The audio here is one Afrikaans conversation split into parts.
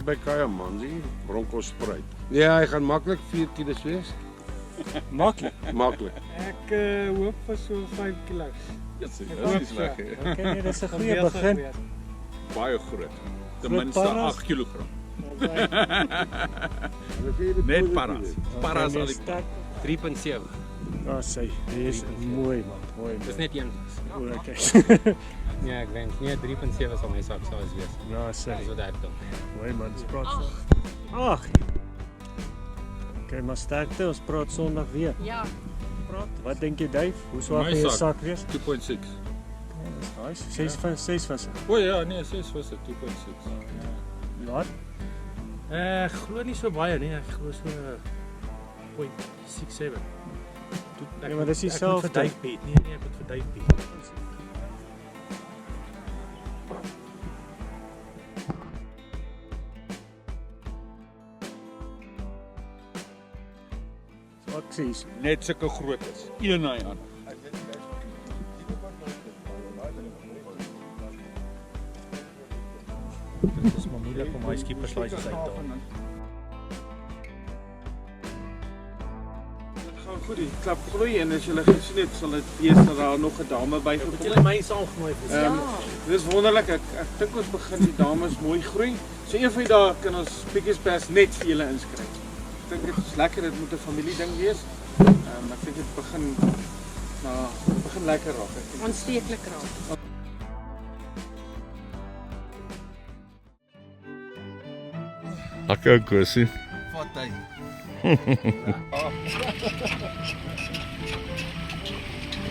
by Kaayamanzi, bronkhorstspruit. Ja, hy gaan maklik 4 kilos wees. Maklik. Maklik. Ek hoop vir so 5 kilos. Dit hoop is so. lekker. Okay, nee, dis 'n Kan goeie wees begin. gewees. Baie groot. Ten Groot minste paras? 8 kilogram. Okay. Net paras. Paras al die 3.7. Ja, sy, dis mooi man, mooi. Dis net een. O, okay. Ja, ek wens nie 3.7 sal my sak sou wees. Ja, sy. Dis wat dit dan. Mooi man, ons praat so. Ag. Okay, maar sterkte, ons praat Sondag weer. Ja, Praat. Wat dink jy, Dave? Hoe swaar My gaan jou sak. sak wees? 2.6. Ja, dis nice. 6 van 6. O ja, nee, 6 was dit 2.6. Wat? Ek glo nie so baie nie, ek glo so 0.67. Ja, maar dis Ek moet dieselfde. vir Dave bet. Nee, ek moet vir Dave bet. So ek sê, Net sulke groot is. Een na die ander. Dit is maar moeilik om my skieperslaises uit te haal. Dit gaan goed, die klap groei en as julle gesien het, sal dit wees dat daar nog 'n dame bygekom Het het. julle my saamgenooi vir ja. Dis wonderlik, ek dink ons begin die dames mooi groei. So een van die dae kan ons Pikkies Pass net vir julle inskryf. Ek dink dit is lekker, dit moet 'n familie ding wees. Ek dink dit begin lekker raak. Ek dink Aansteeklik raak. Lekker kosie. Vat hy.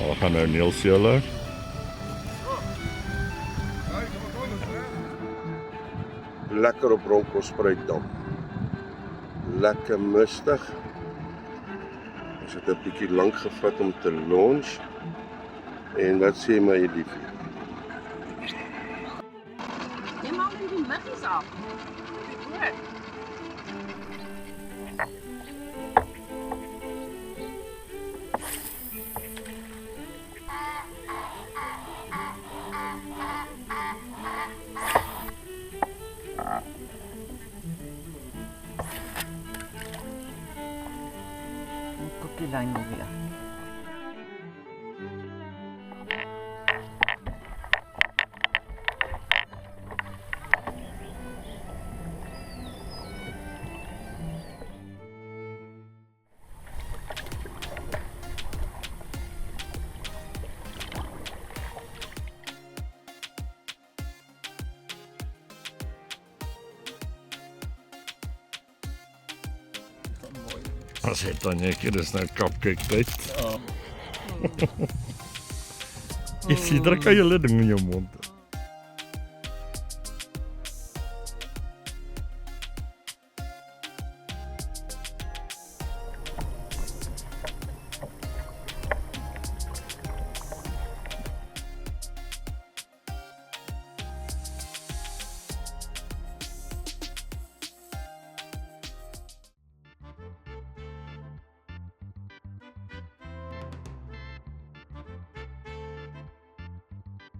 Ons gaan nou Niels julle. Lekker op bronkhorstspruit dam. Lekker mistig. Ons het 'n bietjie lank gevat om te lunch. En wat sê my liefie? Neem maar in die middags af. Goed. Kook die lyn nog weer. As het dan netjie, dis nou cupcake tyd. Ja. Ek sien druk jy hulle ding in jou mond.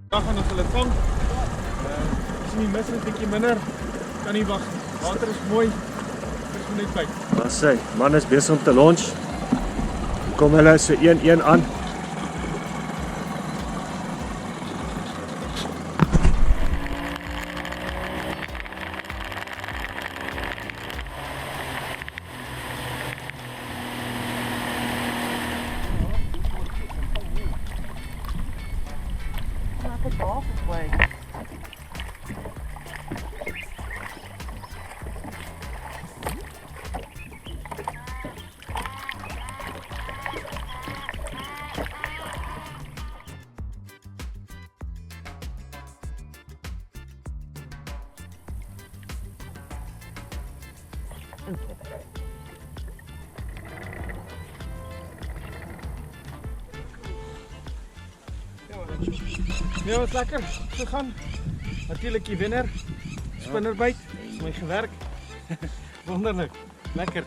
Dan gaan ons hulle vang. As jy nie mis 'n bietjie minder, kan nie wag. Water is mooi. Dis net by. Daar sê, man is besig om te lunch. Kom hulle so 1-1 aan. Laat dit daar gooi. Nee, wat lekker gegaan. Natuurlik die wenner. Spinnerbyt. Is my gewerk. Wonderlik. Lekker.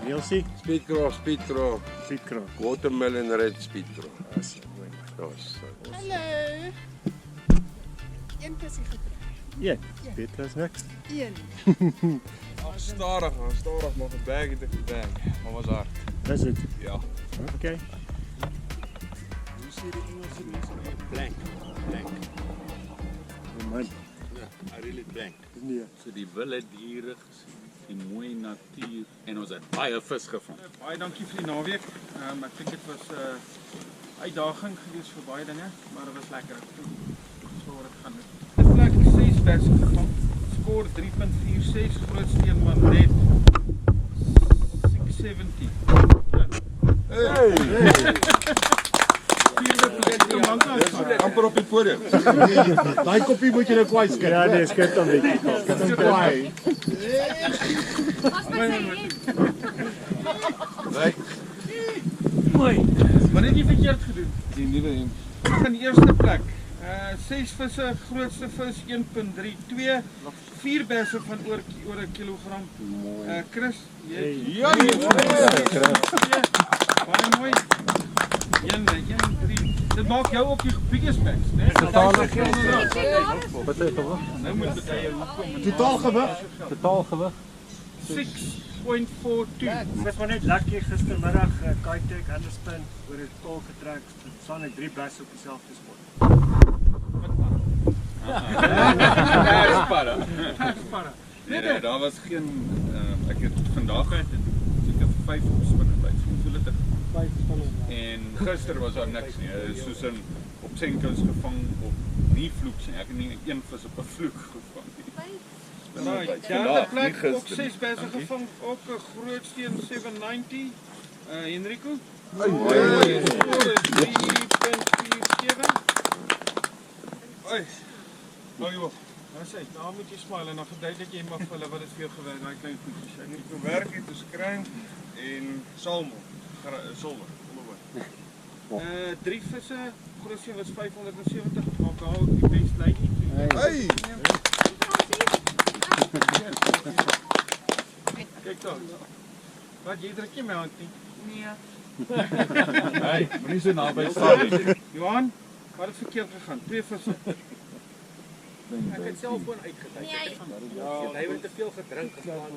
Nielsie, Speedcross. Pietkraan. Watermelon red speedcross. Dis mooi. Daar's Hallo. Een kussie gekry. 1. Beter as niks. Stadig maar verberg het ek verberg. Maar was hard. Is dit? Ja. Okay. Hoe sê die Engelse mense? Blank. Oh man. I really blank. Nee. So die wilde diere gesien, die mooi natuur en ons het baie vis gevang. Baie dankie vir die naweek. Ek dink dit was 'n uitdaging geweest vir baie dinge, maar dit was lekker. Dis waar dit gaan. Dit plek 6 verse gevang. Skoor 3.46, grootste een man net 670. Amper op die podium. Daai koppie moet jy nou kwaai skit. Ja, nee, skit dan bietjie. Skit hom kwaai. Maar dit nie verkeerd gedoen. Die nuwe hemp. In eerste plek, 6 visse, grootste vis 1.32, 4 besse van oor 'n kilogram. Chris, jy. Ja, baie mooi. 1, 3. Dit maak jou ook die biggest bags, né? Totale Wat gewig. Nou moet dit jy hoekom. Totaal gewig. 6.42. Dit was net lekker gistermiddag Kitech Anderston oor die tol getrek. Dit staan net 3 basse op dieselfde spot. Sparre. Nee, daar was geen ek het vandag het seker 5 opspinne by. Hoeveel het ek? 5 spanne. En gister was daar niks nie. Dit is soos in op senkels gevang op nie vloeks nie. Ek het nie een vis op 'n vloek gevang nie. Nou, derde plek ook 6 besse gevang, ook 'n groot steen 790. Henrico. Mooi. 3.47. Oi. Nou joh. Nou sê, nou moet jy smile en dan verduidelik jy maar vir hulle wat dit vir jou gewerk, daai klein goedjies. Ek het gewerk het te skryf en salmon, silwer, onderwoon. 3 visse, grootste was 570, maak al die best lykie. Hey! Kyk dan. Wat jy druk jy my hand nie? Nee. Hey, moenie so naby staan nie. Johan, wat het verkeerd gegaan? 2 visse. Ek het selfoon uitgekyk. Nee. Hy het te veel gedrink geslaan.